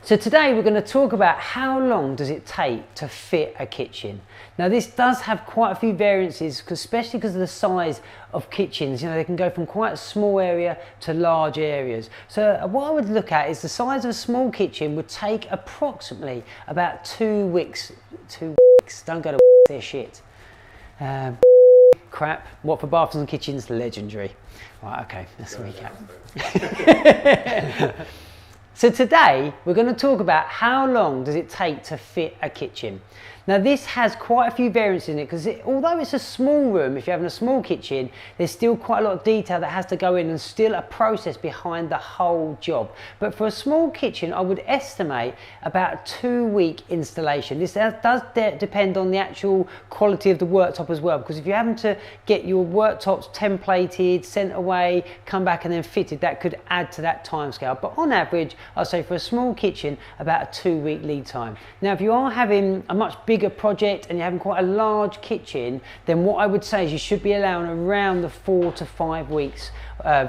So today we're going to talk about how long does it take to fit a kitchen. Now this does have quite a few variances, especially because of the size of kitchens. You know, they can go from quite a small area to large areas. So what I would look at is the size of a small kitchen would take approximately about 2 weeks. 2 weeks, don't go to they're shit. Crap. What for bathrooms and kitchens? Legendary. Right, okay, let's recap. So today we're going to talk about how long does it take to fit a kitchen. Now this has quite a few variances in it because although it's a small room, if you're having a small kitchen, there's still quite a lot of detail that has to go in and still a process behind the whole job. But for a small kitchen, I would estimate about a 2-week installation. This does depend on the actual quality of the worktop as well, because if you're having to get your worktops templated, sent away, come back and then fitted, that could add to that time scale. But on average, I'd say for a small kitchen, about a 2-week lead time. Now if you are having a much bigger project and you're having quite a large kitchen, then what I would say is you should be allowing around the 4 to 5 weeks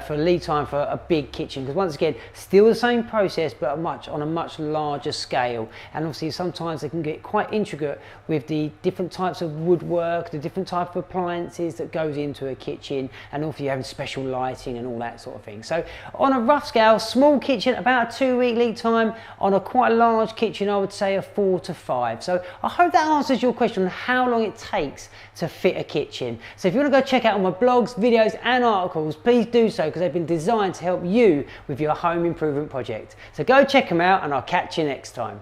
for lead time for a big kitchen, because once again, still the same process but on a much larger scale. And obviously sometimes they can get quite intricate with the different types of woodwork, the different type of appliances that goes into a kitchen, and also you're having special lighting and all that sort of thing. So on a rough scale, small kitchen about a 2-week lead time. On a quite large kitchen, I would say a 4 to 5. So I hope that answers your question on how long it takes to fit a kitchen. So if you want to go check out all my blogs, videos and articles, please do so, because they've been designed to help you with your home improvement project. So go check them out and I'll catch you next time.